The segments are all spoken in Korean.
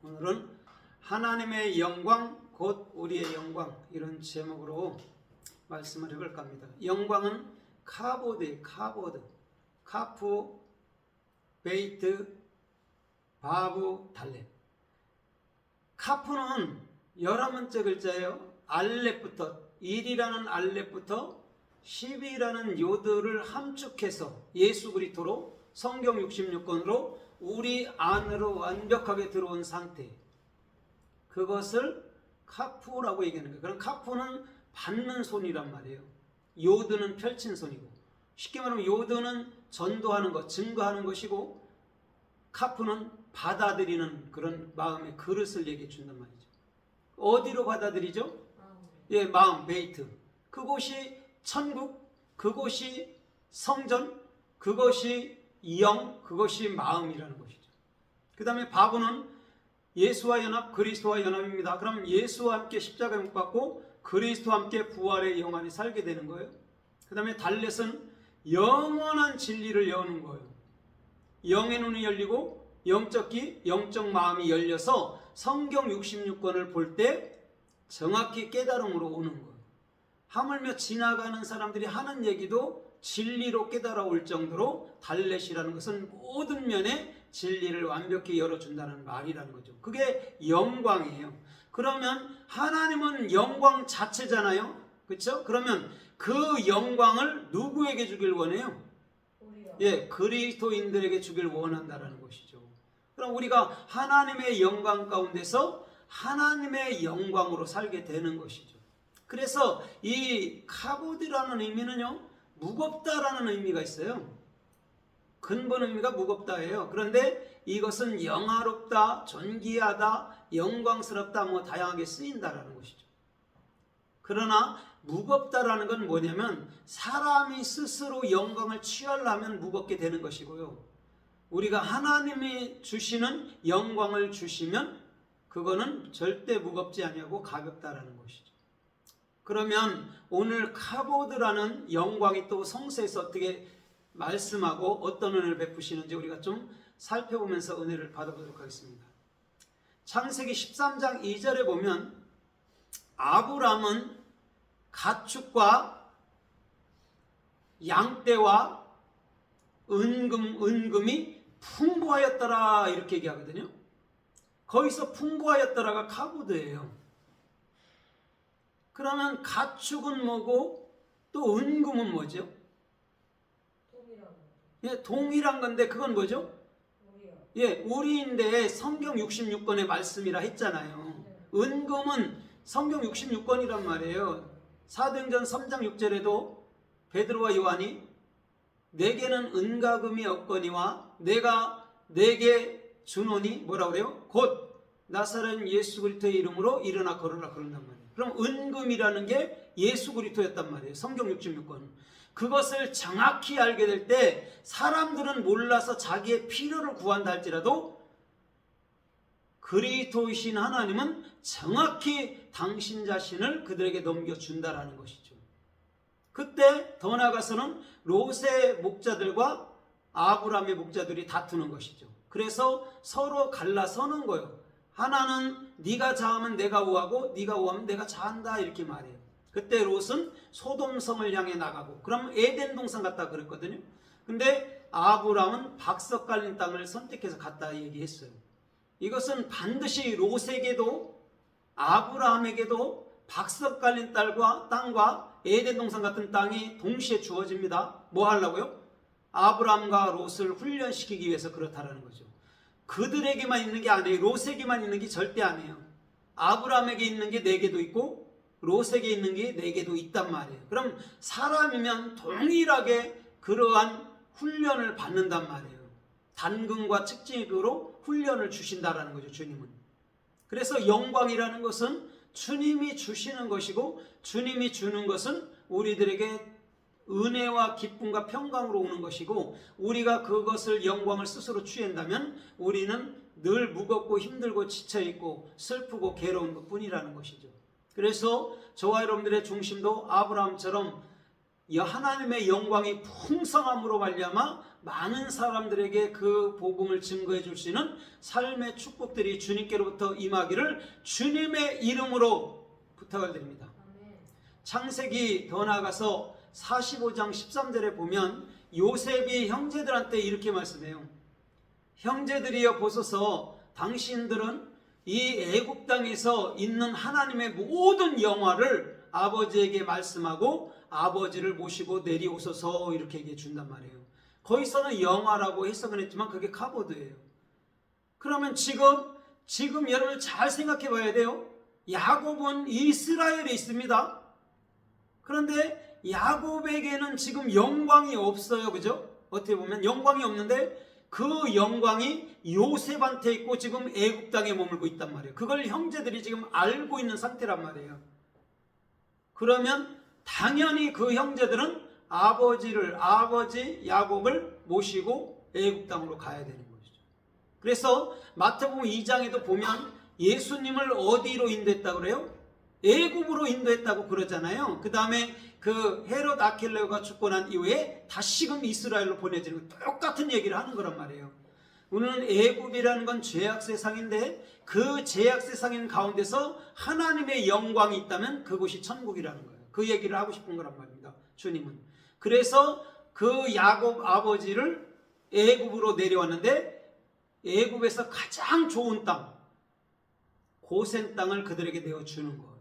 오늘은 하나님의 영광 곧 우리의 영광, 이런 제목으로 말씀을 해볼까 합니다. 영광은 카보드, 카프, 베이트, 바브, 달렙. 카프는 11번째 글자예요. 알렙부터 1이라는 알렙부터 10이라는 요드를 함축해서 예수 그리스도로 성경 66권으로 우리 안으로 완벽하게 들어온 상태, 그것을 카프라고 얘기하는 거예요. 그럼 카프는 받는 손이란 말이에요. 요드는 펼친 손이고, 쉽게 말하면 요드는 전도하는 것, 증거하는 것이고, 카프는 받아들이는 그런 마음의 그릇을 얘기해 준단 말이죠. 어디로 받아들이죠? 예, 마음, 베이트. 그곳이 천국, 그곳이 성전, 그것이 영, 그것이 마음이라는 것이죠. 그 다음에 바브는 예수와 연합, 그리스도와 연합입니다. 그럼 예수와 함께 십자가에 못 박고 그리스도와 함께 부활의 영안이 살게 되는 거예요. 그 다음에 달렛은 영원한 진리를 여는 거예요. 영의 눈이 열리고 영적 귀, 영적 마음이 열려서 성경 66권을 볼 때 정확히 깨달음으로 오는 거예요. 하물며 지나가는 사람들이 하는 얘기도 진리로 깨달아올 정도로 달렛이라는 것은 모든 면에 진리를 완벽히 열어준다는 말이라는 거죠. 그게 영광이에요. 그러면 하나님은 영광 자체잖아요. 그렇죠? 그러면 그 영광을 누구에게 주길 원해요? 예, 그리스도인들에게 주길 원한다는 것이죠. 그럼 우리가 하나님의 영광 가운데서 하나님의 영광으로 살게 되는 것이죠. 그래서 이 카보드라는 의미는요, 무겁다라는 의미가 있어요. 근본 의미가 무겁다예요. 그런데 이것은 영화롭다, 존귀하다, 영광스럽다, 다양하게 쓰인다라는 것이죠. 그러나 무겁다라는 건 뭐냐면 사람이 스스로 영광을 취하려면 무겁게 되는 것이고요. 우리가 하나님이 주시는 영광을 주시면 그거는 절대 무겁지 아니하고 가볍다라는 것이죠. 그러면 오늘 카보드라는 영광이 또 성서에서 어떻게 말씀하고 어떤 은혜를 베푸시는지 우리가 좀 살펴보면서 은혜를 받아보도록 하겠습니다. 창세기 13장 2절에 보면 아브람은 가축과 양떼와 은금이 풍부하였더라 이렇게 얘기하거든요. 거기서 풍부하였더라가 카보드예요. 그러면 가축은 뭐고 또 은금은 뭐죠? 예, 동일한 건데 그건 뭐죠? 예, 우리인데 성경 66권의 말씀이라 했잖아요. 은금은 성경 66권이란 말이에요. 사도행전 3장 6절에도 베드로와 요한이 내게는 은과 금이 없거니와 내가 내게 주노니 뭐라고 그래요? 곧 나사렛 예수 그리스도의 이름으로 일어나 걸으라 그런단 말이에요. 그럼 은금이라는 게 예수 그리스도였단 말이에요. 성경 66권. 그것을 정확히 알게 될 때 사람들은 몰라서 자기의 필요를 구한다 할지라도 그리스도이신 하나님은 정확히 당신 자신을 그들에게 넘겨준다라는 것이죠. 그때 더 나아가서는 롯의 목자들과 아브람의 목자들이 다투는 것이죠. 그래서 서로 갈라서는 거예요. 하나는 네가 자하면 내가 우하고 네가 우하면 내가 자한다 이렇게 말해요. 그때 롯은 소돔성을 향해 나가고, 그럼 에덴 동산 갔다 그랬거든요. 근데 아브람은 박석 깔린 땅을 선택해서 갔다 얘기했어요. 이것은 반드시 롯에게도 아브라함에게도 박석 깔린 땅과 에덴 동산 같은 땅이 동시에 주어집니다. 뭐 하려고요? 아브라함과 롯을 훈련시키기 위해서 그렇다라는 거죠. 그들에게만 있는 게 아니에요. 롯에게만 있는 게 절대 아니에요. 아브라함에게 있는 게 내게도 있고 롯에게 있는 게 내게도 있단 말이에요. 그럼 사람이면 동일하게 그러한 훈련을 받는단 말이에요. 단금과 측직으로 훈련을 주신다라는 거죠, 주님은. 그래서 영광이라는 것은 주님이 주시는 것이고, 주님이 주는 것은 우리들에게 은혜와 기쁨과 평강으로 오는 것이고, 우리가 그것을 영광을 스스로 취한다면 우리는 늘 무겁고 힘들고 지쳐있고 슬프고 괴로운 것뿐이라는 것이죠. 그래서 저와 여러분들의 중심도 아브라함처럼 하나님의 영광이 풍성함으로 말미암아 많은 사람들에게 그 복음을 증거해 줄 수 있는 삶의 축복들이 주님께로부터 임하기를 주님의 이름으로 부탁을 드립니다. 창세기 더 나아가서 45장 13절에 보면 요셉이 형제들한테 이렇게 말씀해요. 형제들이여 보소서, 당신들은 이 애굽 땅에서 있는 하나님의 모든 영화를 아버지에게 말씀하고 아버지를 모시고 내려오소서, 이렇게 얘기해 준단 말이에요. 거기서는 영화라고 해석은 했지만 그게 카보드예요. 그러면 지금 여러분 잘 생각해 봐야 돼요. 야곱은 이스라엘에 있습니다. 그런데 야곱에게는 지금 영광이 없어요. 그죠? 어떻게 보면 영광이 없는데 그 영광이 요셉한테 있고 지금 애굽 땅에 머물고 있단 말이에요. 그걸 형제들이 지금 알고 있는 상태란 말이에요. 그러면 당연히 그 형제들은 아버지 야곱을 모시고 애굽 땅으로 가야 되는 것이죠. 그래서 마태복음 2장에도 보면 예수님을 어디로 인도했다고 그래요? 애굽으로 인도했다고 그러잖아요. 그 다음에 그 헤롯 아킬레오가 죽고 난 이후에 다시금 이스라엘로 보내지는 똑같은 얘기를 하는 거란 말이에요. 우리는 애굽이라는 건 죄악 세상인데 그 죄악 세상인 가운데서 하나님의 영광이 있다면 그곳이 천국이라는 거예요. 그 얘기를 하고 싶은 거란 말입니다. 주님은. 그래서 그 야곱 아버지를 애굽으로 내려왔는데 애굽에서 가장 좋은 땅, 고센 땅을 그들에게 내어주는 거예요.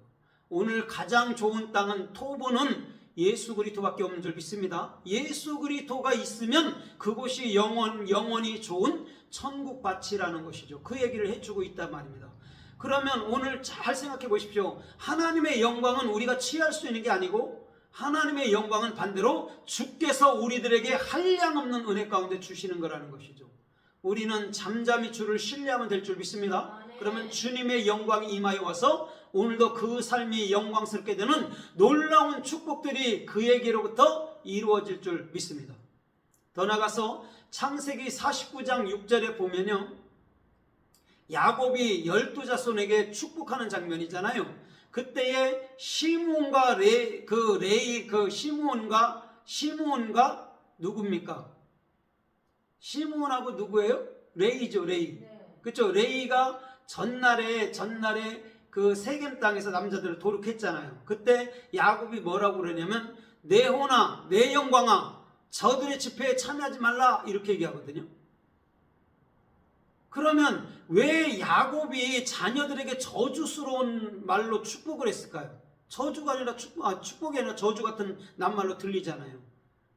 오늘 가장 좋은 땅은 토부는 예수 그리스도밖에 없는 줄 믿습니다. 예수 그리스도가 있으면 그곳이 영원히 좋은 천국밭이라는 것이죠. 그 얘기를 해주고 있단 말입니다. 그러면 오늘 잘 생각해 보십시오. 하나님의 영광은 우리가 취할 수 있는 게 아니고 하나님의 영광은 반대로 주께서 우리들에게 한량없는 은혜 가운데 주시는 거라는 것이죠. 우리는 잠잠히 주를 신뢰하면 될 줄 믿습니다. 그러면 주님의 영광이 임하여 와서 오늘도 그 삶이 영광스럽게 되는 놀라운 축복들이 그에게로부터 이루어질 줄 믿습니다. 더 나아가서 창세기 49장 6절에 보면요, 야곱이 12자손에게 축복하는 장면이잖아요. 그때에 시므온과 시므온과 누굽니까? 시므온하고 누구예요? 레이죠, 레이. 그렇죠? 레이가 전날에 그 세겜 땅에서 남자들을 도륙했잖아요. 그때 야곱이 뭐라고 그러냐면 내 혼아, 내 영광아, 저들의 집회에 참여하지 말라, 이렇게 얘기하거든요. 그러면 왜 야곱이 자녀들에게 저주스러운 말로 축복을 했을까요? 저주가 아니라 축복이 아니라 저주 같은 낱말로 들리잖아요.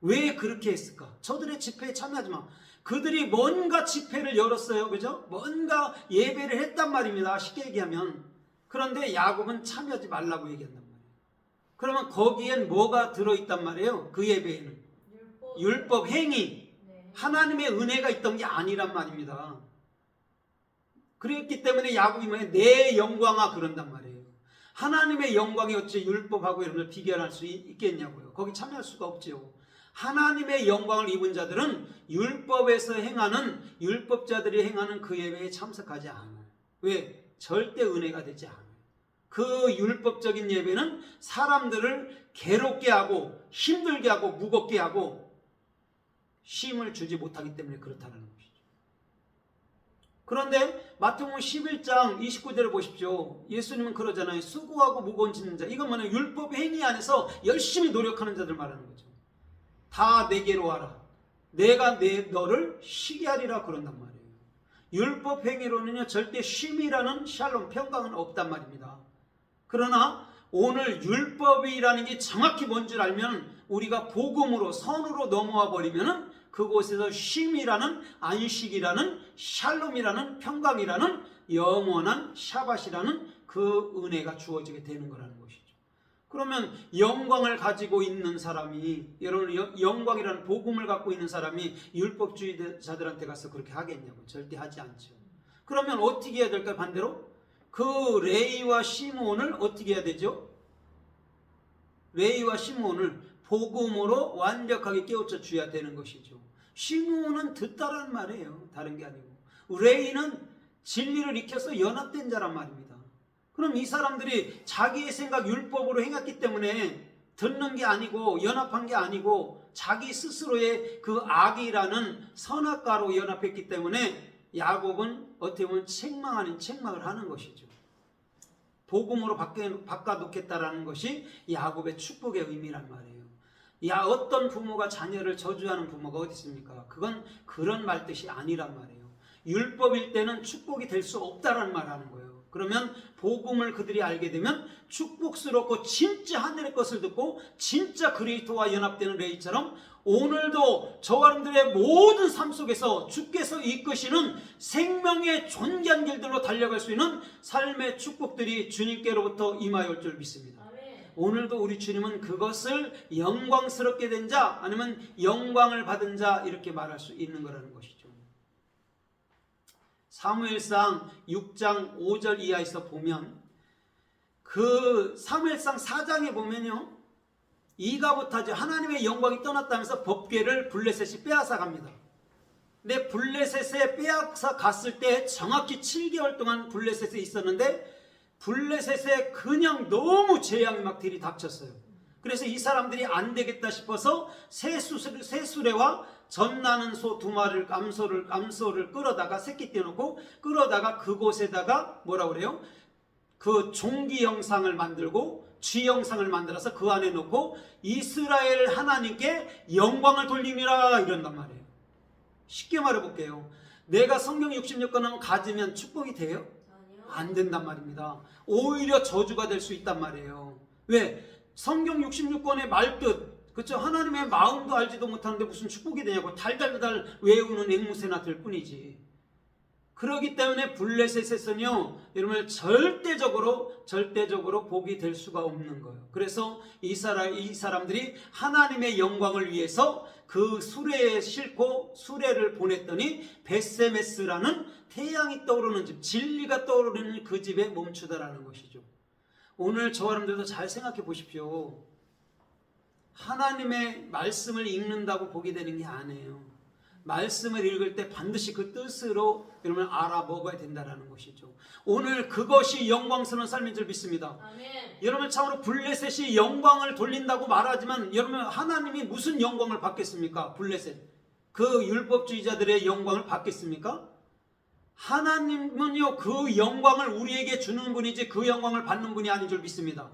왜 그렇게 했을까? 저들의 집회에 참여하지 마. 그들이 뭔가 집회를 열었어요. 그죠? 뭔가 예배를 했단 말입니다. 쉽게 얘기하면. 그런데 야곱은 참여하지 말라고 얘기한단 말이에요. 그러면 거기엔 뭐가 들어있단 말이에요? 그 예배에는 율법 행위, 하나님의 은혜가 있던 게 아니란 말입니다. 그랬기 때문에 야곱이 내 영광아 그런단 말이에요. 하나님의 영광이 어찌 율법하고 이런 걸 비교할 수 있겠냐고요. 거기 참여할 수가 없죠. 하나님의 영광을 입은 자들은 율법에서 행하는, 율법자들이 행하는 그 예배에 참석하지 않아요. 왜? 절대 은혜가 되지 않아요. 그 율법적인 예배는 사람들을 괴롭게 하고 힘들게 하고 무겁게 하고 쉼을 주지 못하기 때문에 그렇다는 것이죠. 그런데 마태복음 11장 29절을 보십시오. 예수님은 그러잖아요. 수고하고 무거운 짓는 자. 이건 뭐냐면 율법 행위 안에서 열심히 노력하는 자들 말하는 거죠. 다 내게로 와라. 내가 너를 쉬게 하리라 그런단 말이에요. 율법 행위로는요 절대 쉼이라는 샬롬 평강은 없단 말입니다. 그러나 오늘 율법이라는 게 정확히 뭔 줄 알면 우리가 복음으로 선으로 넘어와 버리면은 그곳에서 쉼이라는 안식이라는 샬롬이라는 평강이라는 영원한 샤밧이라는 그 은혜가 주어지게 되는 거라는 것이죠. 그러면 영광을 가지고 있는 사람이, 여러분 영광이라는 복음을 갖고 있는 사람이 율법주의자들한테 가서 그렇게 하겠냐고? 절대 하지 않죠. 그러면 어떻게 해야 될까요? 반대로 그 레이와 시므온을 어떻게 해야 되죠? 레이와 시므온을 복음으로 완벽하게 깨우쳐 줘야 되는 것이죠. 시므온은 듣다라는 말이에요. 다른 게 아니고. 레이는 진리를 익혀서 연합된 자란 말입니다. 그럼 이 사람들이 자기의 생각 율법으로 행했기 때문에 듣는 게 아니고 연합한 게 아니고 자기 스스로의 그 악이라는 선악과로 연합했기 때문에 야곱은 어떻게 보면 책망 아닌 책망을 하는 것이죠. 복음으로 바꿔놓겠다라는 것이 야곱의 축복의 의미란 말이에요. 어떤 부모가 자녀를 저주하는 부모가 어디 있습니까? 그건 그런 말 뜻이 아니란 말이에요. 율법일 때는 축복이 될 수 없다라는 말 하는 거예요. 그러면 복음을 그들이 알게 되면 축복스럽고 진짜 하늘의 것을 듣고 진짜 그리스도와 연합되는 레이처럼 오늘도 저와 여러분들의 모든 삶 속에서 주께서 이끄시는 생명의 존귀한 길들로 달려갈 수 있는 삶의 축복들이 주님께로부터 임하여 올 줄 믿습니다. 오늘도 우리 주님은 그것을 영광스럽게 된 자 아니면 영광을 받은 자 이렇게 말할 수 있는 거라는 것이죠. 사무엘상 6장 5절 이하에서 보면 그 사무엘상 4장에 보면요, 이가봇하죠. 하나님의 영광이 떠났다면서 법궤를 블레셋이 빼앗아 갑니다. 근데 블레셋에 빼앗아 갔을 때 정확히 7개월 동안 블레셋에 있었는데 블레셋에 그냥 너무 재앙이 막 들이닥쳤어요. 그래서 이 사람들이 안 되겠다 싶어서 새수레와 젖나는 소 2마리를 암소를 끌어다가 새끼 떼어놓고 끌어다가 그곳에다가 뭐라고 그래요? 그 종기 형상을 만들고 쥐 형상을 만들어서 그 안에 놓고 이스라엘 하나님께 영광을 돌리니라 이런단 말이에요. 쉽게 말해볼게요. 내가 성경 66권을 가지면 축복이 돼요? 안 된단 말입니다. 오히려 저주가 될 수 있단 말이에요. 왜? 성경 66권의 말뜻, 그렇죠? 하나님의 마음도 알지도 못하는데 무슨 축복이 되냐고 달달달 외우는 앵무새나 될 뿐이지. 그렇기 때문에 블레셋에서는요, 여러분 절대적으로 복이 될 수가 없는 거예요. 그래서 이 사람들이 하나님의 영광을 위해서 그 수레에 싣고 수레를 보냈더니 베세메스라는 태양이 떠오르는 집, 진리가 떠오르는 그 집에 멈추다라는 것이죠. 오늘 저와 여러분들도 잘 생각해 보십시오. 하나님의 말씀을 읽는다고 복이 되는 게 아니에요. 말씀을 읽을 때 반드시 그 뜻으로 여러분 알아먹어야 된다는 것이죠. 오늘 그것이 영광스러운 삶인 줄 믿습니다. 아멘. 여러분 참으로 블레셋이 영광을 돌린다고 말하지만 여러분 하나님이 무슨 영광을 받겠습니까? 블레셋 그 율법주의자들의 영광을 받겠습니까? 하나님은요 그 영광을 우리에게 주는 분이지 그 영광을 받는 분이 아닌 줄 믿습니다.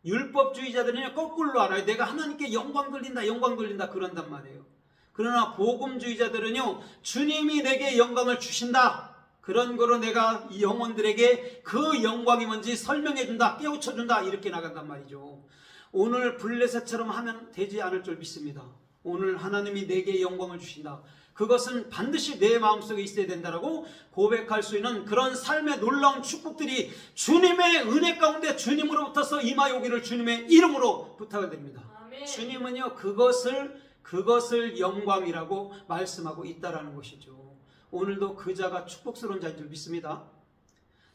율법주의자들은요 거꾸로 알아요. 내가 하나님께 영광 돌린다 그런단 말이에요. 그러나 복음주의자들은요 주님이 내게 영광을 주신다, 그런 거로 내가 이 영혼들에게 그 영광이 뭔지 설명해준다, 깨우쳐준다 이렇게 나간단 말이죠. 오늘 블레셋처럼 하면 되지 않을 줄 믿습니다. 오늘 하나님이 내게 영광을 주신다, 그것은 반드시 내 마음속에 있어야 된다라고 고백할 수 있는 그런 삶의 놀라운 축복들이 주님의 은혜 가운데 주님으로부터서 임하여 오기를 주님의 이름으로 부탁을 드립니다. 아멘. 주님은요 그것을 영광이라고 말씀하고 있다라는 것이죠. 오늘도 그 자가 축복스러운 자인 줄 믿습니다.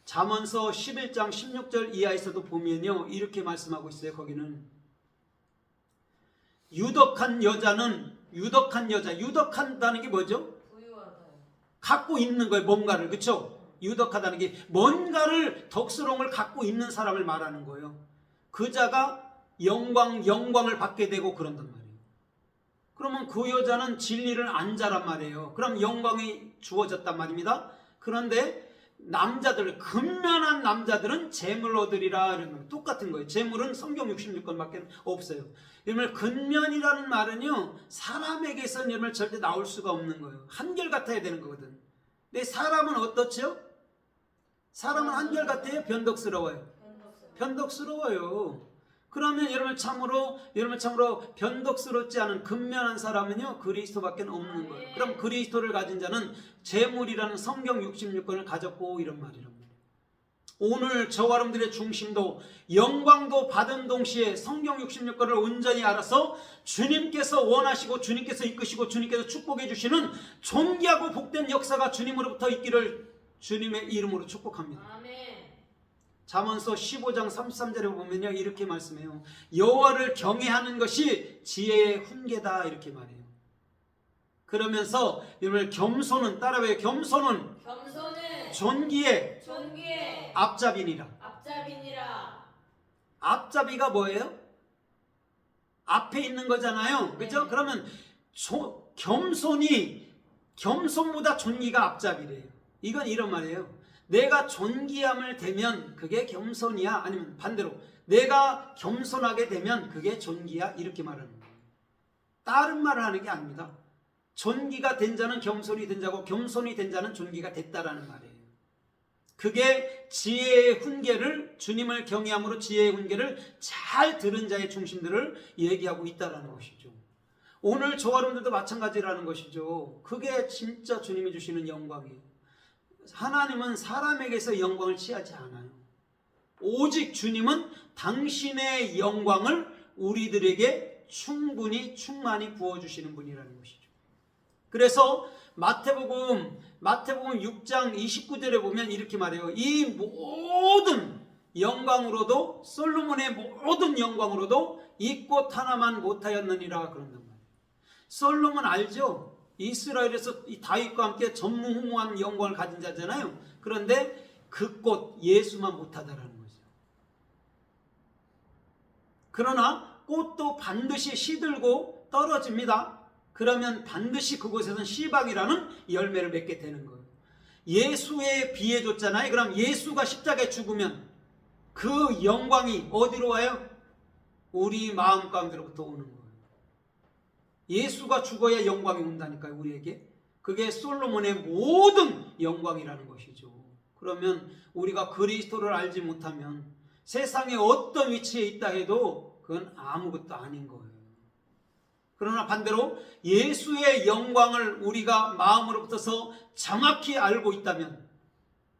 잠언서 11장 16절 이하에서도 보면요 이렇게 말씀하고 있어요. 거기는 유덕한 유덕한다는 게 뭐죠? 갖고 있는 거예요. 뭔가를. 그렇죠? 유덕하다는 게 뭔가를 덕스러움을 갖고 있는 사람을 말하는 거예요. 그 자가 영광을 받게 되고 그런단 말이에요. 그러면 그 여자는 진리를 안 자란 말이에요. 그럼 영광이 주어졌단 말입니다. 그런데 남자들, 근면한 남자들은 재물 얻으리라 이런 거 똑같은 거예요. 재물은 성경 66권밖에 없어요. 여러분 근면이라는 말은요 사람에게서는 여러분 절대 나올 수가 없는 거예요. 한결같아야 되는 거거든. 근데 사람은 어떻죠? 사람은 한결같아요? 변덕스러워요? 변덕스러워요. 그러면 여러분 참으로 변덕스럽지 않은 근면한 사람은요 그리스도밖에 없는 거예요. 그럼 그리스도를 가진 자는 재물이라는 성경 66권을 가졌고 이런 말이란 말이에요. 오늘 저와 여러분들의 중심도 영광도 받은 동시에 성경 66권을 온전히 알아서 주님께서 원하시고 주님께서 이끄시고 주님께서 축복해 주시는 존귀하고 복된 역사가 주님으로부터 있기를 주님의 이름으로 축복합니다. 아멘. 잠언서 15장 33절에 보면요 이렇게 말씀해요. 여호와를 경외하는 것이 지혜의 훈계다 이렇게 말해요. 그러면서 여러분 겸손은 따라해요. 겸손은 존귀의 앞잡이니라. 앞잡이가 뭐예요? 앞에 있는 거잖아요. 그죠? 그러면 겸손보다 존귀가 앞잡이래요. 이건 이런 말이에요. 내가 존귀함을 대면 그게 겸손이야? 아니면 반대로 내가 겸손하게 되면 그게 존귀야? 이렇게 말하는 거예요. 다른 말을 하는 게 아닙니다. 존귀가 된 자는 겸손이 된 자고 겸손이 된 자는 존귀가 됐다라는 말이에요. 그게 지혜의 훈계를, 주님을 경외함으로 지혜의 훈계를 잘 들은 자의 중심들을 얘기하고 있다라는 것이죠. 오늘 저와 여러분들도 마찬가지라는 것이죠. 그게 진짜 주님이 주시는 영광이에요. 하나님은 사람에게서 영광을 취하지 않아요. 오직 주님은 당신의 영광을 우리들에게 충만히 부어주시는 분이라는 것이죠. 그래서 마태복음 6장 29절에 보면 이렇게 말해요. 이 모든 영광으로도, 솔로몬의 모든 영광으로도 이 꽃 하나만 못하였느니라 그런단 말이에요. 솔로몬 알죠? 이스라엘에서 이 다윗과 함께 전무후무한 영광을 가진 자잖아요. 그런데 그 꽃 예수만 못하다라는 거죠. 그러나 꽃도 반드시 시들고 떨어집니다. 그러면 반드시 그곳에서는 시박이라는 열매를 맺게 되는 거예요. 예수에 비해 줬잖아요. 그럼 예수가 십자가에 죽으면 그 영광이 어디로 와요? 우리 마음 가운데로부터 오는 거예요. 예수가 죽어야 영광이 온다니까요, 우리에게. 그게 솔로몬의 모든 영광이라는 것이죠. 그러면 우리가 그리스도를 알지 못하면 세상에 어떤 위치에 있다 해도 그건 아무것도 아닌 거예요. 그러나 반대로 예수의 영광을 우리가 마음으로부터서 정확히 알고 있다면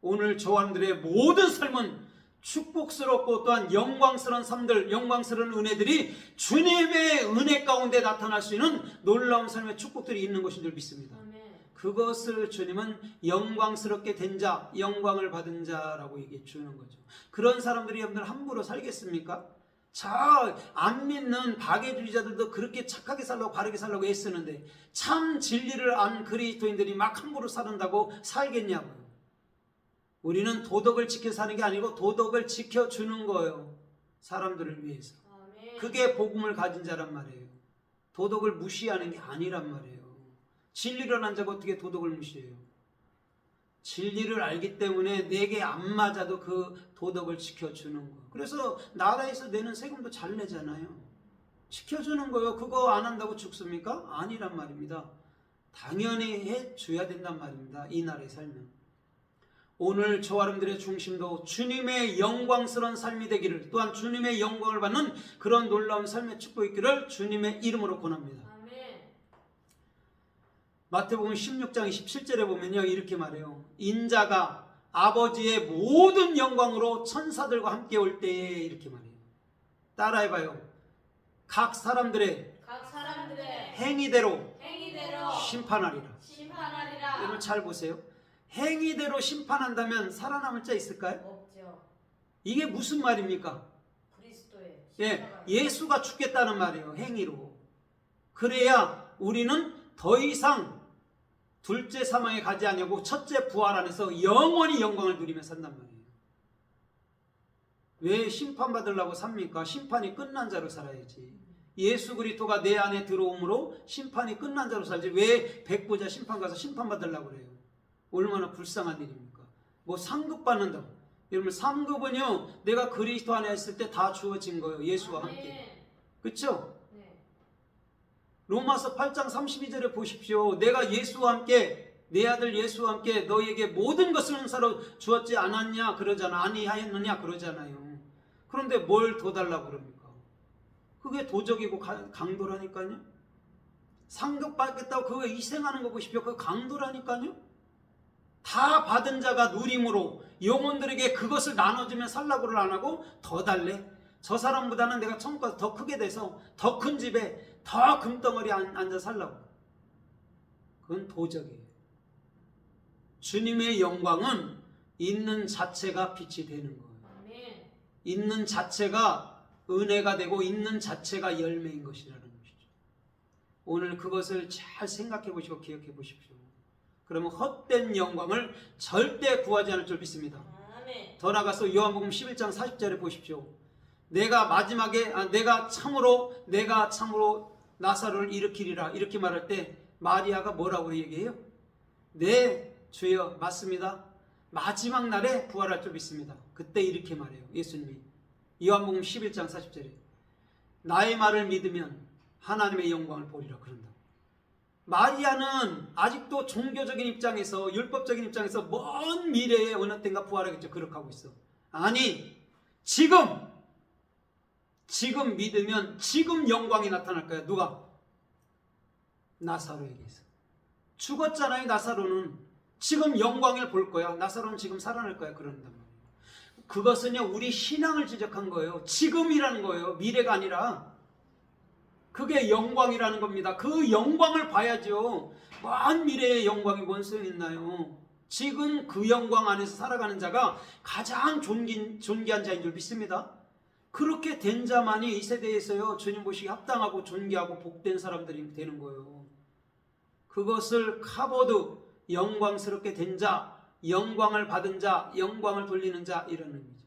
오늘 저와 여러분들의 모든 삶은 축복스럽고 또한 영광스러운 삶들, 영광스러운 은혜들이 주님의 은혜 가운데 나타날 수 있는 놀라운 삶의 축복들이 있는 것인 줄 믿습니다. 그것을 주님은 영광스럽게 된 자, 영광을 받은 자라고 얘기해 주는 거죠. 그런 사람들이 여러분들 함부로 살겠습니까? 안 믿는 박애주의자들도 그렇게 착하게 살려고 바르게 살려고 애쓰는데 참 진리를 안 그리스도인들이 막 함부로 살은다고 살겠냐고요. 우리는 도덕을 지켜 사는 게 아니고 도덕을 지켜주는 거예요. 사람들을 위해서. 그게 복음을 가진 자란 말이에요. 도덕을 무시하는 게 아니란 말이에요. 진리를 안 자고 어떻게 도덕을 무시해요? 진리를 알기 때문에 내게 안 맞아도 그 도덕을 지켜주는 거예요. 그래서 나라에서 내는 세금도 잘 내잖아요. 지켜주는 거예요. 그거 안 한다고 죽습니까? 아니란 말입니다. 당연히 해줘야 된단 말입니다. 이 나라에 살면. 오늘 저와 여러분들의 중심도 주님의 영광스러운 삶이 되기를, 또한 주님의 영광을 받는 그런 놀라운 삶의 축복이 있기를 주님의 이름으로 권합니다. 아멘. 마태복음 16장 27절에 보면요, 이렇게 말해요. 인자가 아버지의 모든 영광으로 천사들과 함께 올 때에, 이렇게 말해요. 따라해봐요. 각 사람들의 행위대로 심판하리라. 여러분 잘 보세요. 행위대로 심판한다면 살아남을 자 있을까요? 없죠. 이게 무슨 말입니까? 그리스도의 예수가 죽겠다는 말이에요. 행위로. 그래야 우리는 더 이상 둘째 사망에 가지 아니하고 첫째 부활 안에서 영원히 영광을 누리며 산단 말이에요. 왜 심판받으려고 삽니까? 심판이 끝난 자로 살아야지. 예수 그리스도가 내 안에 들어옴으로 심판이 끝난 자로 살지 왜 백보자 심판 가서 심판받으려고 그래요? 얼마나 불쌍한 일입니까? 뭐 상급 받는다. 여러분 상급은요 내가 그리스도 안에 있을 때 다 주어진 거예요. 예수와 함께. 그렇죠? 로마서 8장 32절에 보십시오. 내가 예수와 함께, 내 아들 예수와 함께 너희에게 모든 것을 은사로 주었지 않았냐 그러잖아. 아니하였느냐 그러잖아요. 그런데 뭘 더 달라고 그럽니까? 그게 도적이고 강도라니까요. 상급 받겠다고 그거 희생하는 거 보십시오. 그거 강도라니까요. 다 받은 자가 누림으로 영혼들에게 그것을 나눠주면 살라고를 안 하고 더 달래. 저 사람보다는 내가 천국 가서 더 크게 돼서 더 큰 집에 더 금덩어리 앉아 살라고. 그건 도적이에요. 주님의 영광은 있는 자체가 빛이 되는 거예요. 아멘. 있는 자체가 은혜가 되고 있는 자체가 열매인 것이라는 것이죠. 오늘 그것을 잘 생각해 보시고 기억해 보십시오. 그러면 헛된 영광을 절대 구하지 않을 줄 믿습니다. 아멘. 더 나아가서 요한복음 11장 40절에 보십시오. 내가 마지막에 내가 참으로 나사로를 일으키리라 이렇게 말할 때 마리아가 뭐라고 얘기해요? 네 주여 맞습니다. 마지막 날에 부활할 줄 믿습니다. 그때 이렇게 말해요. 예수님이 요한복음 11장 40절에 나의 말을 믿으면 하나님의 영광을 보리라 그런다. 마리아는 아직도 종교적인 입장에서 율법적인 입장에서 먼 미래에 어느 때인가 부활하겠죠. 그렇게 하고 있어. 아니 지금 믿으면 지금 영광이 나타날 거야. 누가? 나사로에게서. 죽었잖아요. 나사로는. 지금 영광을 볼 거야. 나사로는 지금 살아날 거야. 그런단 말이에요. 그것은요 우리 신앙을 지적한 거예요. 지금이라는 거예요. 미래가 아니라. 그게 영광이라는 겁니다. 그 영광을 봐야죠. 먼 미래의 영광이 뭔 소용이 있나요? 지금 그 영광 안에서 살아가는 자가 가장 존귀한 자인 줄 믿습니다. 그렇게 된 자만이 이 세대에서요 주님 보시기 합당하고 존귀하고 복된 사람들이 되는 거예요. 그것을 카보드 영광스럽게 된 자, 영광을 받은 자, 영광을 돌리는 자 이런 의미죠.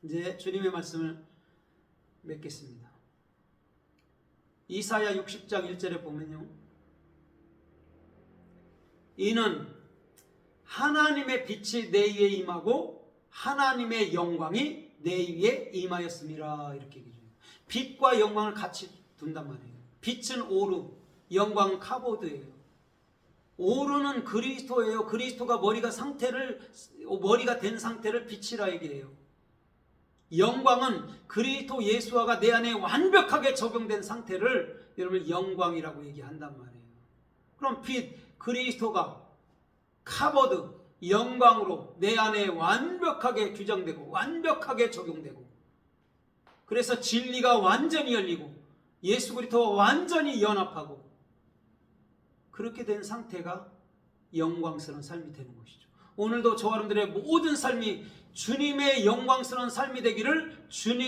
이제 주님의 말씀을 맺겠습니다. 이사야 60장 1절에 보면요, 이는 하나님의 빛이 내 위에 임하고 하나님의 영광이 내 위에 임하였음이라 이렇게 얘기해요. 빛과 영광을 같이 둔단 말이에요. 빛은 오르, 영광은 카보드예요. 오르는 그리스도예요. 그리스도가 머리가 된 상태를 빛이라 얘기해요. 영광은 그리스도 예수와가 내 안에 완벽하게 적용된 상태를 여러분 영광이라고 얘기한단 말이에요. 그럼 빛, 그리스도가 카보드, 영광으로 내 안에 완벽하게 규정되고 완벽하게 적용되고, 그래서 진리가 완전히 열리고 예수 그리스도와 완전히 연합하고, 그렇게 된 상태가 영광스러운 삶이 되는 것이죠. 오늘도 저와 여러분들의 모든 삶이 주님의 영광스러운 삶이 되기를 주님